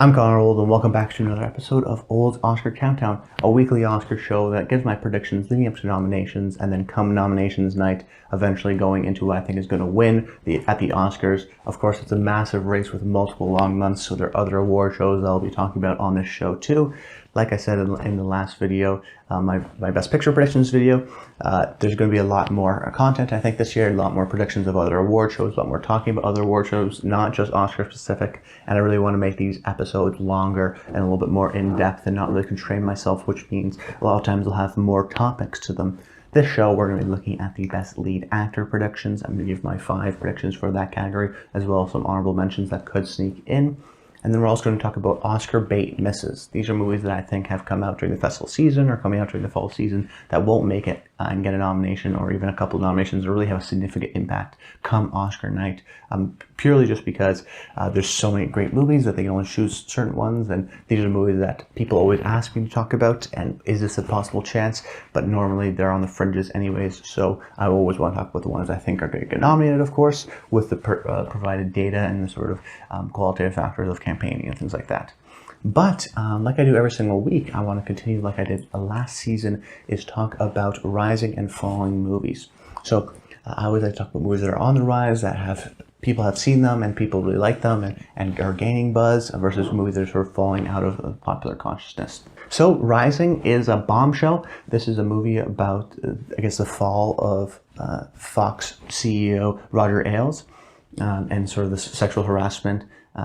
I'm Connor Old, and welcome back to another episode of Old's Oscar Countdown, a weekly Oscar show that gives my predictions leading up to nominations, and then come nominations night, eventually going into who I think is going to win at the Oscars. Of course, it's a massive race with multiple long months, so there are other award shows that I'll be talking about on this show too. Like I said in the last video, my Best Picture predictions video, there's going to be a lot more content, I think, this year, a lot more predictions of other award shows, a lot more talking about other award shows, not just Oscar specific, and I really want to make these episodes longer and a little bit more in-depth and not really constrain myself, which means a lot of times I'll have more topics to them. This show, we're going to be looking at the Best Lead Actor predictions. I'm going to give my 5 predictions for that category, as well as some honorable mentions that could sneak in. And then we're also going to talk about Oscar bait misses. These are movies that I think have come out during the festival season or coming out during the fall season that won't make it and get a nomination or even a couple of nominations or really have a significant impact come Oscar night. Purely just because there's so many great movies that they can only choose certain ones, and these are movies that people always ask me to talk about, and is this a possible chance? But normally they're on the fringes anyways, so I always want to talk about the ones I think are going to get nominated, of course, with the provided data and the sort of qualitative factors of campaigning and things like that. But like I do every single week, I want to continue like I did last season, is talk about rising and falling movies. So I always like to talk about movies that are on the rise, that people have seen them and people really like them and are gaining buzz, versus movies that are sort of falling out of popular consciousness. So Rising is a Bombshell. This is a movie about, I guess, the fall of Fox CEO Roger Ailes and sort of the sexual harassment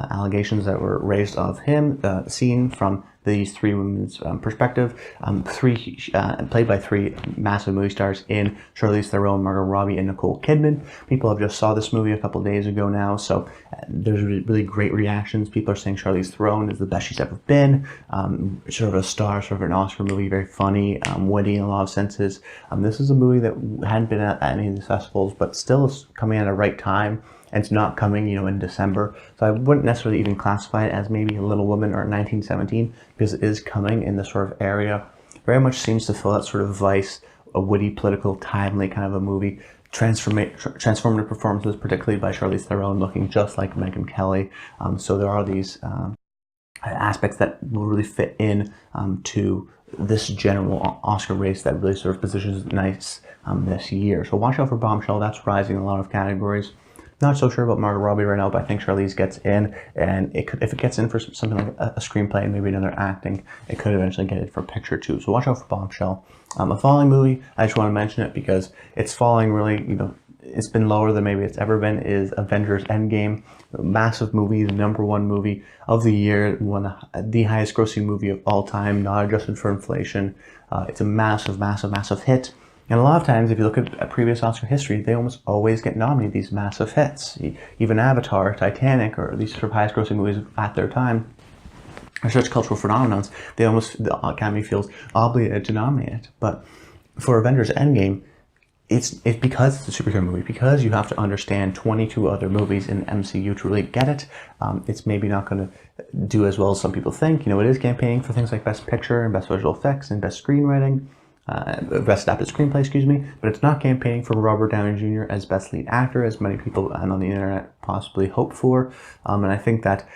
allegations that were raised of him, seen from these 3 women's perspective, played by 3 massive movie stars in Charlize Theron, Margot Robbie, and Nicole Kidman. People have just saw this movie a couple days ago now, so there's really great reactions. People are saying Charlize Theron is the best she's ever been, sort of a star, sort of an Oscar movie, very funny, witty in a lot of senses. This is a movie that hadn't been at any of these festivals, but still is coming at a right time. And it's not coming, in December. So I wouldn't necessarily even classify it as maybe a Little Woman or 1917, because it is coming in this sort of area. Very much seems to fill that sort of vice, a witty, political, timely kind of a movie. Transformative performances, particularly by Charlize Theron, looking just like Megyn Kelly. So there are these aspects that will really fit in to this general Oscar race that really sort of positions nice this year. So watch out for Bombshell. That's rising in a lot of categories. Not so sure about Margot Robbie right now, but I think Charlize gets in, and if it gets in for something like a screenplay and maybe another acting, it could eventually get it for picture too. So watch out for Bombshell. A falling movie, I just want to mention it because it's falling really, it's been lower than maybe it's ever been, is Avengers Endgame. Massive movie, the #1 movie of the year, the highest grossing movie of all time, not adjusted for inflation. It's a massive hit. And a lot of times, if you look at previous Oscar history, they almost always get nominated, these massive hits. Even Avatar, Titanic, or these sort of highest grossing movies at their time are such cultural phenomenons, the Academy feels obligated to nominate it. But for Avengers Endgame, it's because it's a superhero movie, because you have to understand 22 other movies in the MCU to really get it. It's maybe not going to do as well as some people think. It is campaigning for things like Best Picture and Best Visual Effects and Best Screenwriting. Best Adapted Screenplay, but it's not campaigning for Robert Downey Jr. as Best Lead Actor, as many people on the internet possibly hope for. And I think that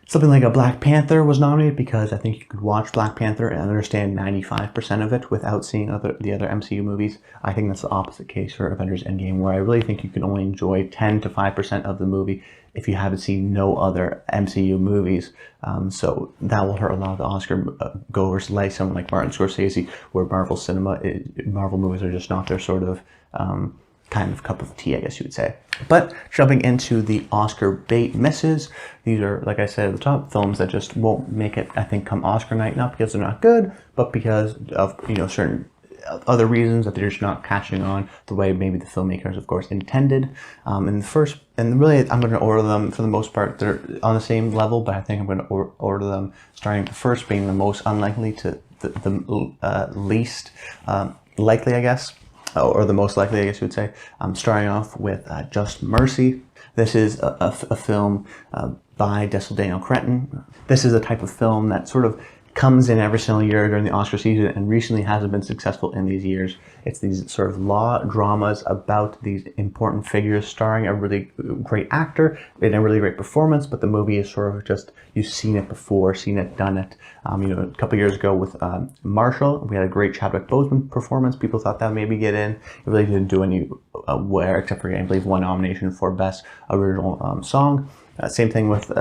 something like a Black Panther was nominated because I think you could watch Black Panther and understand 95% of it without seeing the other MCU movies. I think that's the opposite case for Avengers Endgame, where I really think you can only enjoy 10 to 5% of the movie if you haven't seen no other MCU movies. So that will hurt a lot of the Oscar goers, like someone like Martin Scorsese, where Marvel movies are just not their sort of kind of cup of tea, I guess you would say. But jumping into the Oscar bait misses, these are, like I said at the top, films that just won't make it, I think, come Oscar night, not because they're not good, but because of, certain other reasons that they're just not catching on the way maybe the filmmakers, of course, intended. And really, I'm going to order them for the most part. They're on the same level, but I think I'm going to order them starting the first being the most unlikely to the least likely, I guess, or the most likely, I guess you would say. Starting off with Just Mercy. This is a film by Daniel Cretton. This is a type of film that sort of comes in every single year during the Oscar season and recently hasn't been successful in these years. It's these sort of law dramas about these important figures starring a really great actor in a really great performance, but the movie is sort of just, you've seen it before, seen it, done it. A couple years ago with Marshall, we had a great Chadwick Boseman performance. People thought that maybe get in. It really didn't do anywhere except for, I believe, one nomination for Best Original Song. Same thing with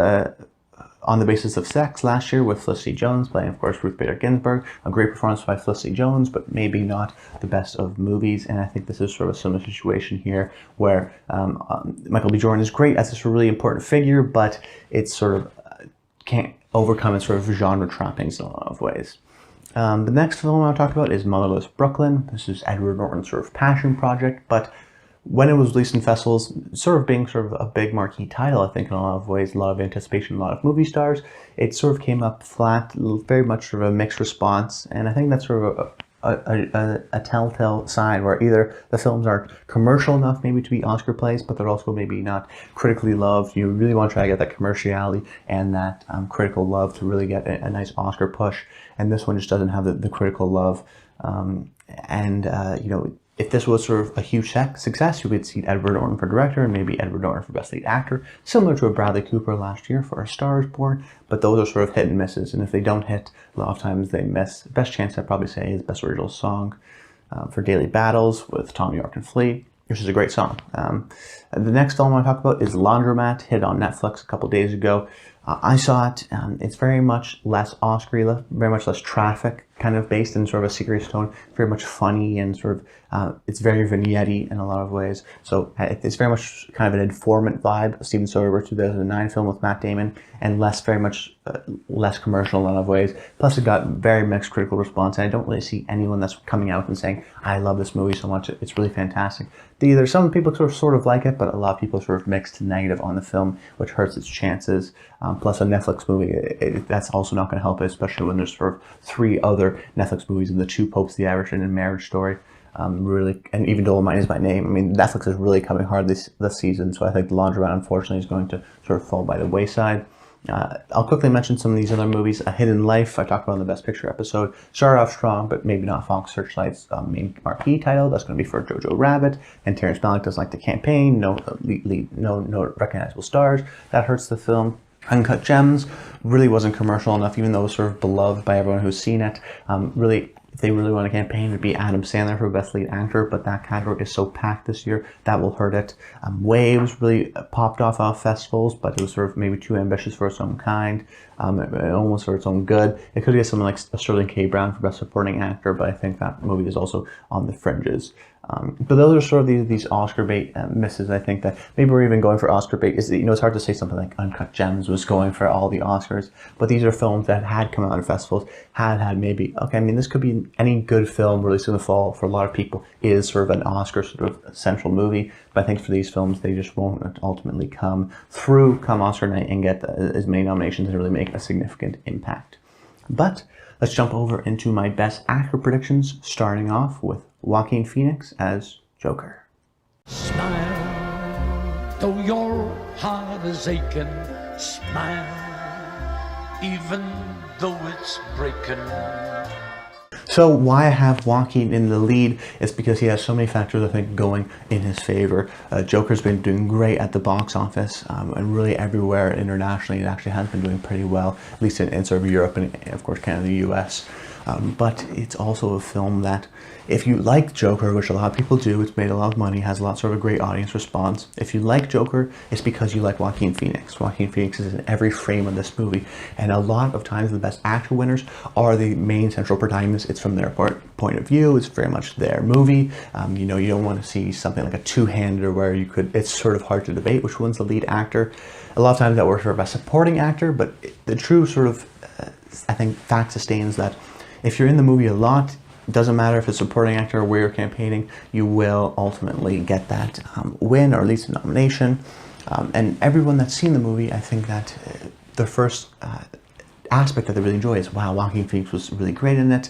On the Basis of Sex last year with Felicity Jones playing, of course, Ruth Bader Ginsburg. A great performance by Felicity Jones, but maybe not the best of movies. And I think this is sort of a similar situation here where Michael B. Jordan is great as this really important figure, but it's sort of can't overcome its sort of genre trappings in a lot of ways. The next film I want to talk about is Motherless Brooklyn. This is Edward Norton's sort of passion project, but when it was released in festivals, sort of being sort of a big marquee title, I think in a lot of ways, a lot of anticipation, a lot of movie stars, it sort of came up flat, very much sort of a mixed response, and I think that's sort of a telltale sign where either the films aren't commercial enough maybe to be Oscar plays, but they're also maybe not critically loved. You really want to try to get that commerciality and that critical love to really get a nice Oscar push, and this one just doesn't have the critical love. If this was sort of a huge success, you could see Edward Norton for director and maybe Edward Norton for best lead actor, similar to a Bradley Cooper last year for A Star is Born, but those are sort of hit and misses, and if they don't hit, a lot of times they miss. Best chance I'd probably say is Best Original Song for Daily Battles with Tom York and Flea, which is a great song. The next film I want to talk about is Laundromat, hit on Netflix a couple days ago. I saw it. It's very much less Oscar-y, very much less traffic kind of based in sort of a serious tone, very much funny and sort of, it's very vignette-y in a lot of ways. So it's very much kind of an informant vibe, Steven Soderbergh 2009 film with Matt Damon, and very much less commercial in a lot of ways. Plus it got very mixed critical response, and I don't really see anyone that's coming out and saying, I love this movie so much, it's really fantastic. There's some people sort of like it, but a lot of people sort of mixed negative on the film, which hurts its chances. Plus a Netflix movie, that's also not going to help it, especially when there's sort of 3 other Netflix movies in the Two Popes, The Irishman, and Marriage Story. Really, and even Dolomite Is My Name. I mean, Netflix is really coming hard this season, so I think The Laundromat, unfortunately, is going to sort of fall by the wayside. I'll quickly mention some of these other movies. A Hidden Life, I talked about in the Best Picture episode. Started off strong, but maybe not Fox Searchlight's main marquee title. That's going to be for Jojo Rabbit. And Terrence Malick doesn't like the campaign. No recognizable stars. That hurts the film. Uncut Gems really wasn't commercial enough, even though it was sort of beloved by everyone who's seen it. If they really want a campaign, it would be Adam Sandler for Best Lead Actor, but that category is so packed this year, that will hurt it. Waves really popped off festivals, but it was sort of maybe too ambitious for its own kind. It almost for its own good. It could get something like Sterling K. Brown for Best Supporting Actor, but I think that movie is also on the fringes. But those are sort of these Oscar bait misses. I think that maybe we're even going for Oscar bait. It's hard to say something like Uncut Gems was going for all the Oscars, but these are films that had come out in festivals, had maybe, okay, I mean, this could be any good film released in the fall for a lot of people is sort of an Oscar sort of central movie, but I think for these films, they just won't ultimately come Oscar night and get as many nominations and really make a significant impact. But let's jump over into my best actor predictions, starting off with Joaquin Phoenix as Joker. Smile, though your heart is aching. Smile, even though it's breaking. So why I have Joaquin in the lead is because he has so many factors, I think, going in his favor. Joker's been doing great at the box office, and really everywhere internationally. It actually has been doing pretty well, at least in sort of Europe and, of course, Canada, the US. But it's also a film that, if you like Joker, which a lot of people do, it's made a lot of money, has a lot sort of a great audience response. If you like Joker, it's because you like Joaquin Phoenix. Joaquin Phoenix is in every frame of this movie, and a lot of times the best actor winners are the main central protagonists. It's from their point of view. It's very much their movie. You don't want to see something like a two-hander where it's sort of hard to debate which one's the lead actor. A lot of times that works for a best supporting actor, but the true sort of, I think, fact sustains that if you're in the movie a lot, it doesn't matter if it's supporting actor or where you're campaigning, you will ultimately get that win or at least a nomination. And everyone that's seen the movie, I think that the first aspect that they really enjoy is, wow, Joaquin Phoenix was really great in it.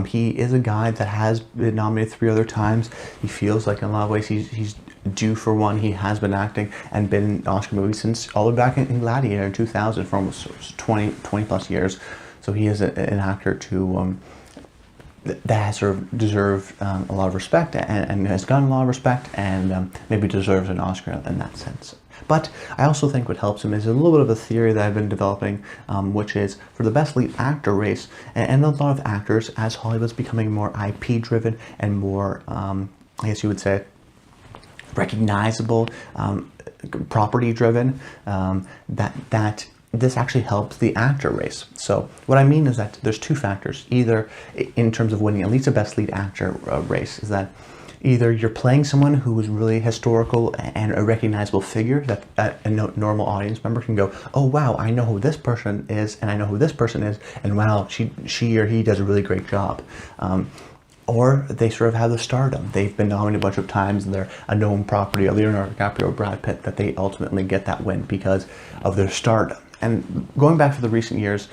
He is a guy that has been nominated 3 other times. He feels like in a lot of ways he's due for one. He has been acting and been in Oscar movies since all the way back in Gladiator in 2000 for almost 20 plus years. So he is an actor to that has sort of deserved a lot of respect and has gotten a lot of respect, and maybe deserves an Oscar in that sense. But I also think what helps him is a little bit of a theory that I've been developing, which is for the best lead actor race, and a lot of actors, as Hollywood's becoming more IP driven and more, I guess you would say, recognizable, property driven, that this actually helps the actor race. So what I mean is that there's two factors, either in terms of winning at least a best lead actor race, is that either you're playing someone who is really historical and a recognizable figure that a normal audience member can go, oh wow, I know who this person is, and I know who this person is, and wow, she or he does a really great job. Or they sort of have the stardom. They've been nominated a bunch of times, and they're a known property of Leonardo DiCaprio or Brad Pitt, that they ultimately get that win because of their stardom. And going back to the recent years,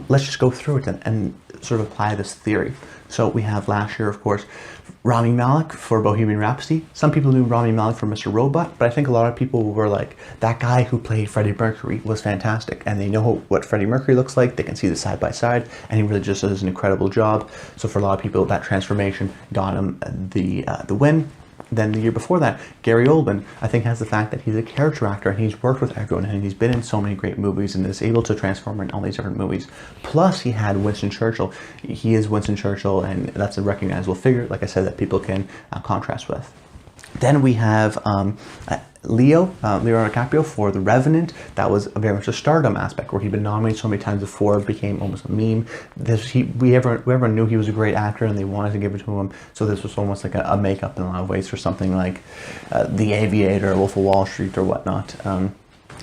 let's just go through it and sort of apply this theory. So we have last year, of course, Rami Malek for Bohemian Rhapsody. Some people knew Rami Malek for Mr. Robot, but I think a lot of people were like, that guy who played Freddie Mercury was fantastic, and they know what Freddie Mercury looks like, they can see the side by side, and he really just does an incredible job. So for a lot of people, that transformation got him the win. Then the year before that, Gary Oldman, I think, has the fact that he's a character actor and he's worked with everyone and he's been in so many great movies and is able to transform in all these different movies. Plus, he had Winston Churchill. He is Winston Churchill, and that's a recognizable figure, like I said, that people can contrast with. Then we have Leonardo DiCaprio for The Revenant. That was very much a stardom aspect, where he'd been nominated so many times before, it became almost a meme. Everyone knew he was a great actor and they wanted to give it to him, so this was almost like a makeup in a lot of ways for something like The Aviator, Wolf of Wall Street, or whatnot.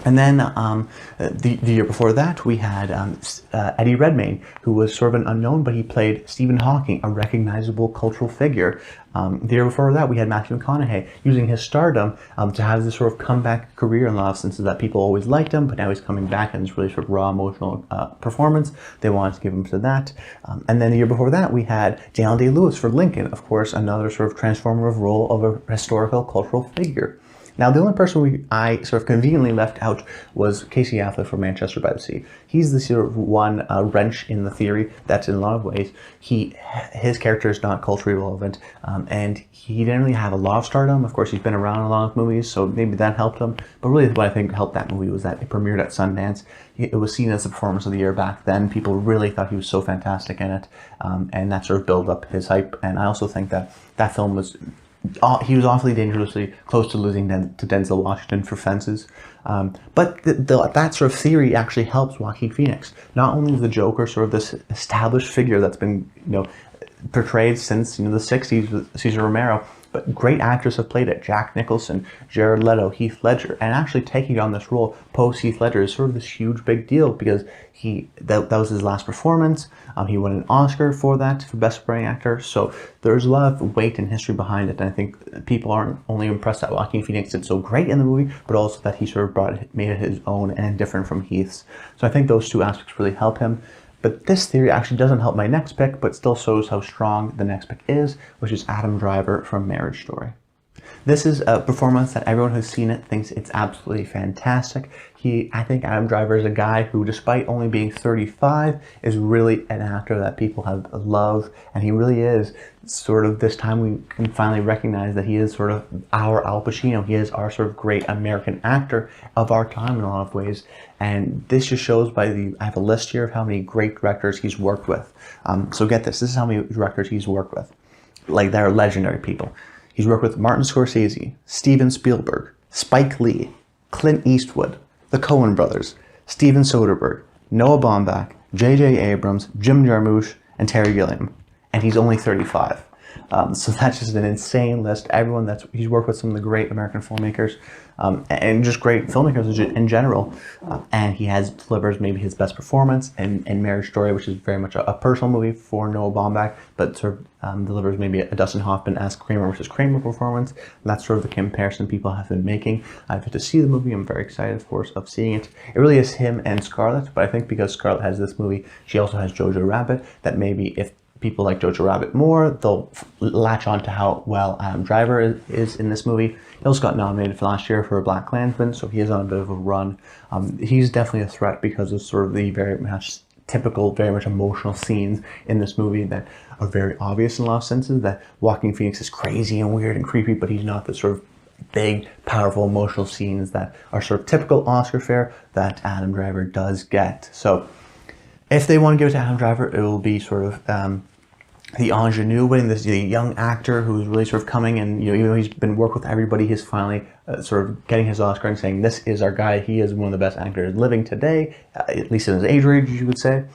And then the year before that, we had Eddie Redmayne, who was sort of an unknown, but he played Stephen Hawking, a recognizable cultural figure. The year before that, we had Matthew McConaughey using his stardom to have this sort of comeback career in a lot of senses, that people always liked him, but now he's coming back in this really sort of raw emotional performance. They wanted to give him to that. And then the year before that, we had Daniel Day-Lewis for Lincoln, of course, another sort of transformative role of a historical cultural figure. Now, the only person I sort of conveniently left out was Casey Affleck for Manchester by the Sea. He's the sort of one wrench in the theory that in a lot of ways, his character is not culturally relevant, and he didn't really have a lot of stardom. Of course, he's been around in a lot of movies, so maybe that helped him. But really what I think helped that movie was that it premiered at Sundance. It was seen as the performance of the year back then. People really thought he was so fantastic in it, and that sort of built up his hype. And I also think that that film was... he was awfully dangerously close to losing to Denzel Washington for Fences. But that sort of theory actually helps Joaquin Phoenix. Not only is the Joker sort of this established figure that's been, portrayed since, the 60s with Cesar Romero, but great actors have played it. Jack Nicholson, Jared Leto, Heath Ledger, and actually taking on this role post Heath Ledger is sort of this huge big deal, because that was his last performance. He won an Oscar for that, for Best Supporting Actor. So there's a lot of weight and history behind it, and I think people aren't only impressed that Joaquin Phoenix did so great in the movie, but also that he sort of made it his own and different from Heath's. So I think those two aspects really help him. But this theory actually doesn't help my next pick, but still shows how strong the next pick is, which is Adam Driver from Marriage Story. This is a performance that everyone who's seen it thinks it's absolutely fantastic. I think Adam Driver is a guy who, despite only being 35, is really an actor that people have loved, and he really is sort of, this time we can finally recognize that he is sort of our Al Pacino. He is our sort of great American actor of our time in a lot of ways, and this just shows I have a list here of how many great directors he's worked with. So get this is how many directors he's worked with. Like, they're legendary people. He's worked with Martin Scorsese, Steven Spielberg, Spike Lee, Clint Eastwood, the Coen brothers, Steven Soderbergh, Noah Baumbach, J.J. Abrams, Jim Jarmusch, and Terry Gilliam. And he's only 35. So that's just an insane list. He's worked with some of the great American filmmakers, and just great filmmakers in general. And he delivers maybe his best performance in Marriage Story, which is very much a personal movie for Noah Baumbach, but sort of delivers maybe a Dustin Hoffman-esque Kramer versus Kramer performance. And that's sort of the comparison people have been making. I've had to see the movie. I'm very excited, of course, of seeing it. It really is him and Scarlett, but I think because Scarlett has this movie, she also has Jojo Rabbit, that maybe if people like Jojo Rabbit more, they'll latch on to how well Adam Driver is in this movie. He also got nominated for last year for BlacKkKlansman, so he is on a bit of a run. He's definitely a threat because of sort of the very much typical, very much emotional scenes in this movie that are very obvious in a lot of senses, that Joaquin Phoenix is crazy and weird and creepy, but he's not the sort of big, powerful, emotional scenes that are sort of typical Oscar fare that Adam Driver does get. So if they want to give it to Adam Driver, it will be sort of the ingenue winning, the young actor who's really sort of coming, and even though he's been worked with everybody, he's finally sort of getting his Oscar and saying, this is our guy. He is one of the best actors living today, at least in his age range, you would say.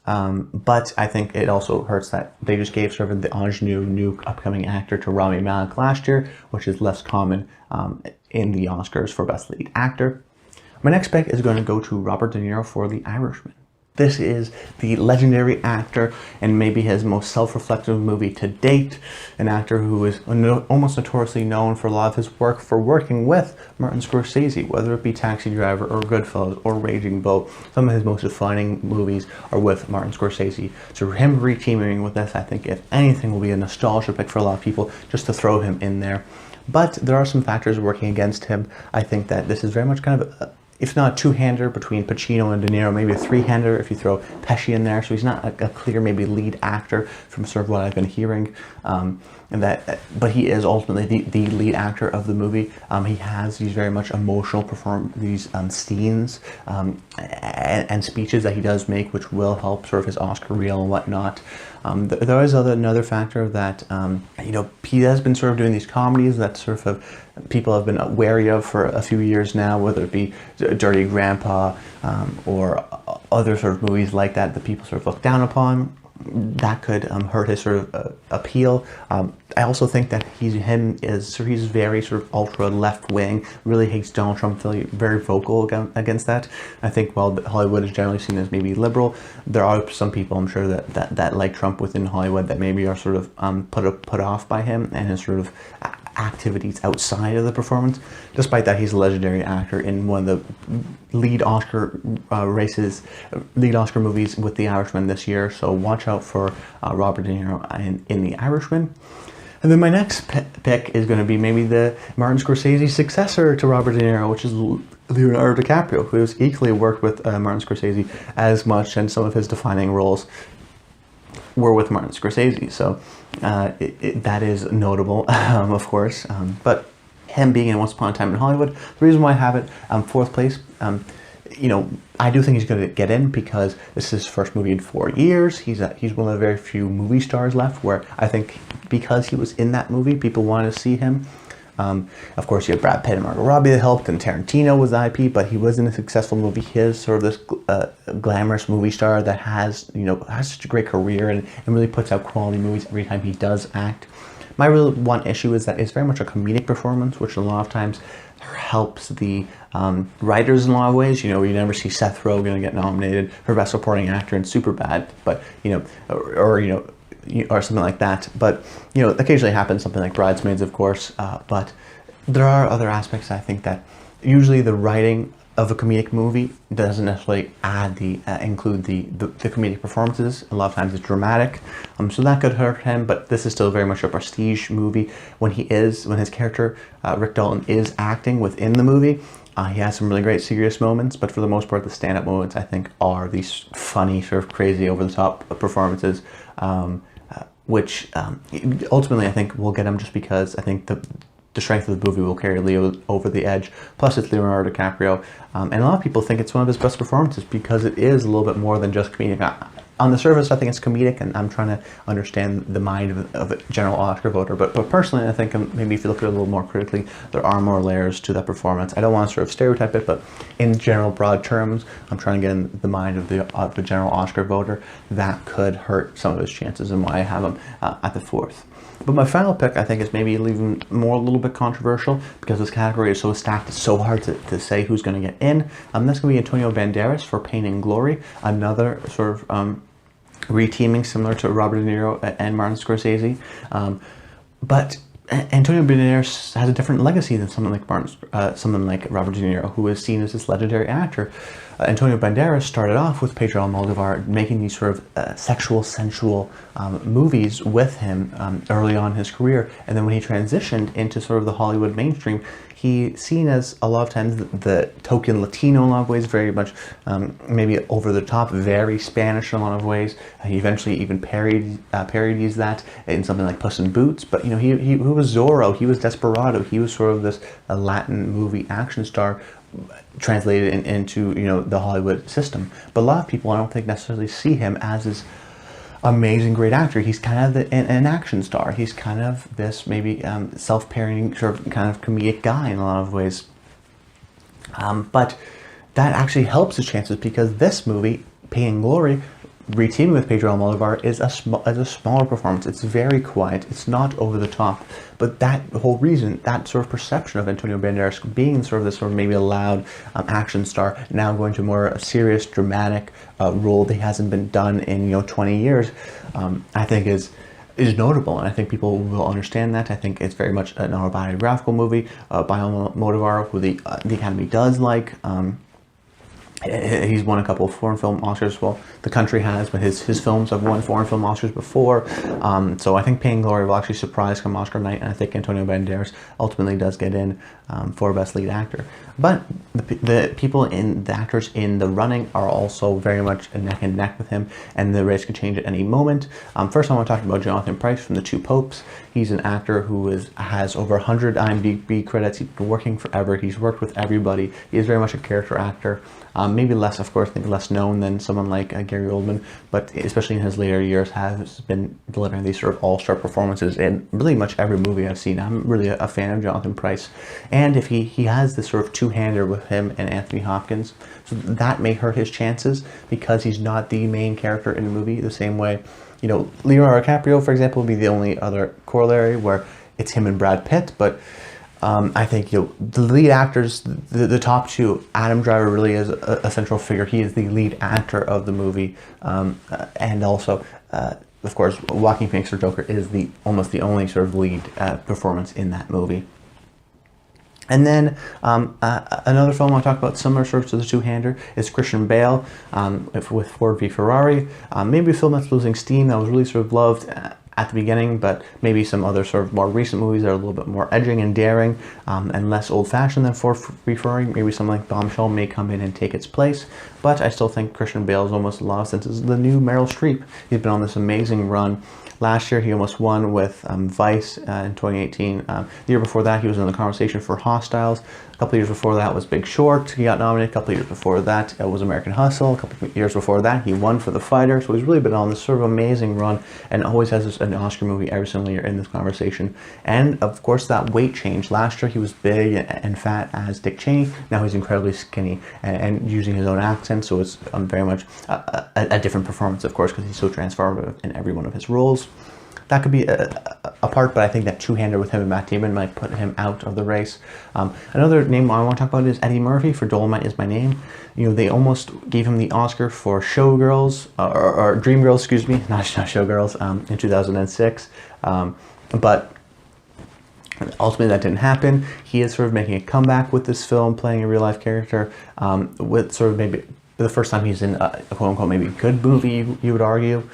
But I think it also hurts that they just gave sort of the ingenue new upcoming actor to Rami Malek last year, which is less common in the Oscars for Best Lead Actor. My next pick is going to go to Robert De Niro for The Irishman. This is the legendary actor and maybe his most self-reflective movie to date. An actor who is almost notoriously known for a lot of his work for working with Martin Scorsese, whether it be Taxi Driver or Goodfellas or Raging Bull. Some of his most defining movies are with Martin Scorsese. So him re-teaming with this, I think, if anything, will be a nostalgia pick for a lot of people, just to throw him in there. But there are some factors working against him. I think that this is very much kind of if not a two-hander between Pacino and De Niro, maybe a three-hander if you throw Pesci in there. So he's not a clear maybe lead actor from sort of what I've been hearing. But he is ultimately the lead actor of the movie. He has these very much emotional these scenes and speeches that he does make, which will help sort of his Oscar reel and whatnot. There is another factor that he has been sort of doing these comedies that sort of people have been wary of for a few years now, whether it be Dirty Grandpa or other sort of movies like that people sort of look down upon. That could hurt his sort of appeal. I also think that he's very sort of ultra left wing, really hates Donald Trump, very vocal against that. I think while Hollywood is generally seen as maybe liberal, there are some people, I'm sure, that like Trump within Hollywood that maybe are sort of put off by him and his sort of activities outside of the performance. Despite that, he's a legendary actor in one of the lead Oscar movies with The Irishman this year. So watch out for Robert De Niro in The Irishman. And then my next pick is going to be maybe the Martin Scorsese successor to Robert De Niro, which is Leonardo DiCaprio, who has equally worked with Martin Scorsese as much, and some of his defining roles were with Martin Scorsese. So that is notable, of course. But him being in Once Upon a Time in Hollywood, the reason why I have it fourth place, I do think he's going to get in because this is his first movie in 4 years. He's one of the very few movie stars left where I think because he was in that movie, people wanted to see him. Of course, you have Brad Pitt and Margot Robbie that helped, and Tarantino was the IP, but he was in a successful movie. He is sort of this glamorous movie star that has such a great career and really puts out quality movies every time he does act. My real one issue is that it's very much a comedic performance, which a lot of times helps the writers in a lot of ways. You never see Seth Rogen get nominated for Best Supporting Actor in Superbad, but or something like that. But occasionally happens, something like Bridesmaids, of course. But there are other aspects, I think, that usually the writing of a comedic movie doesn't necessarily include the comedic performances. A lot of times it's dramatic, so that could hurt him. But this is still very much a prestige movie. When his character Rick Dalton is acting within the movie, he has some really great serious moments. But for the most part, the stand-up moments, I think, are these funny, sort of crazy, over-the-top performances, which ultimately I think will get him, just because I think the strength of the movie will carry Leo over the edge. Plus, it's Leonardo DiCaprio, and a lot of people think it's one of his best performances because it is a little bit more than just comedic. On the surface, I think it's comedic, and I'm trying to understand the mind of a general Oscar voter. But personally, I think maybe if you look at it a little more critically, there are more layers to that performance. I don't want to sort of stereotype it, but in general, broad terms, I'm trying to get in the mind of the general Oscar voter. That could hurt some of his chances, and why I have him at the fourth. But my final pick, I think, is maybe even a little bit controversial because this category is so stacked. It's so hard to say who's going to get in. That's going to be Antonio Banderas for Pain and Glory, another sort of re-teaming similar to Robert De Niro and Martin Scorsese. But Antonio Banderas has a different legacy than someone like Robert De Niro, who is seen as this legendary actor. Antonio Banderas started off with Pedro Almodovar, making these sort of sexual, sensual movies with him early on in his career. And then when he transitioned into sort of the Hollywood mainstream, he's seen as a lot of times the token Latino in a lot of ways, very much maybe over the top, very Spanish in a lot of ways. He eventually even parodies that in something like Puss in Boots. But you know, he was Zorro, he was Desperado, he was sort of this Latin movie action star translated into, you know, the Hollywood system. But a lot of people, I don't think, necessarily see him as this amazing great actor. He's kind of an action star. He's kind of this maybe self-parodying sort of kind of comedic guy in a lot of ways. But that actually helps his chances, because this movie, Pain and Glory, reteaming with Pedro Almodovar, is a smaller performance. It's very quiet. It's not over the top. But that whole reason, that sort of perception of Antonio Banderas being sort of this sort of maybe a loud action star, now going to more a serious, dramatic role that hasn't been done in, you know, 20 years, I think is notable, and I think people will understand that. I think it's very much an autobiographical movie by Almodovar, who the Academy does like. He's won a couple of foreign film Oscars. Well, the country has, but his films have won foreign film Oscars before. So I think Pain and Glory will actually surprise come Oscar night, and I think Antonio Banderas ultimately does get in for Best Lead Actor. But the people the actors in the running are also very much neck and neck with him, and the race could change at any moment. First, I want to talk about Joaquin Pryce from The Two Popes. He's an actor who has over 100 IMDb credits. He's been working forever. He's worked with everybody. He is very much a character actor. Maybe less, of course, maybe less known than someone like Gary Oldman, but especially in his later years has been delivering these sort of all-star performances in really much every movie I've seen. I'm really a fan of Joaquin Pryce, and if he has this sort of two-hander with him and Anthony Hopkins, so that may hurt his chances because he's not the main character in the movie the same way. You know, Leonardo DiCaprio, for example, would be the only other corollary where it's him and Brad Pitt, but I think, you know, the lead actors, the top two, Adam Driver really is a central figure. He is the lead actor of the movie, and also, of course, Joaquin Phoenix for Joker is almost the only sort of lead performance in that movie. And then another film I'll talk about similar sort of to the two-hander is Christian Bale with Ford v Ferrari. Maybe a film that's losing steam, that was really sort of loved at the beginning, but maybe some other sort of more recent movies that are a little bit more edging and daring and less old-fashioned than Ford v Ferrari. Maybe something like Bombshell may come in and take its place, but I still think Christian Bale is almost in a lot of senses the new Meryl Streep. He's been on this amazing run. Last year, he almost won with Vice in 2018. The year before that, he was in the conversation for Hostiles. A couple of years before that was Big Short. He got nominated. A couple of years before that, it was American Hustle. A couple of years before that, he won for The Fighter. So he's really been on this sort of amazing run and always has an Oscar movie every single year in this conversation. And, of course, that weight change. Last year, he was big and fat as Dick Cheney. Now he's incredibly skinny and using his own accent. So it's very much a different performance, of course, because he's so transformative in every one of his roles. That could be a part, but I think that two-hander with him and Matt Damon might put him out of the race. Another name I want to talk about is Eddie Murphy for Dolomite Is My Name. You know, they almost gave him the Oscar for Showgirls, or Dreamgirls, excuse me, not Showgirls, in 2006. But ultimately that didn't happen. He is sort of making a comeback with this film, playing a real-life character, with sort of maybe the first time he's in a quote-unquote maybe good movie, you would argue.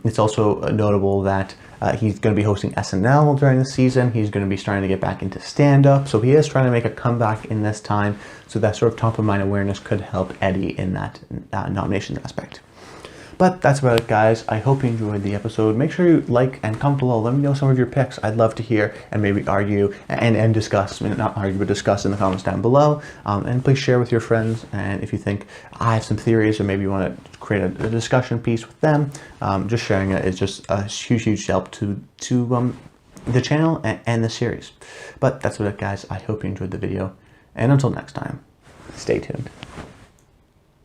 It's also notable that he's going to be hosting SNL during the season. He's going to be starting to get back into stand-up. So he is trying to make a comeback in this time. So that sort of top-of-mind awareness could help Eddie in that nomination aspect. But that's about it, guys. I hope you enjoyed the episode. Make sure you like and comment below. Let me know some of your picks. I'd love to hear and maybe argue and discuss, I mean, not argue, but discuss in the comments down below. And please share with your friends. And if you think I have some theories or maybe you want to create a discussion piece with them, just sharing it is just a huge, huge help to the channel and the series. But that's about it, guys. I hope you enjoyed the video. And until next time, stay tuned.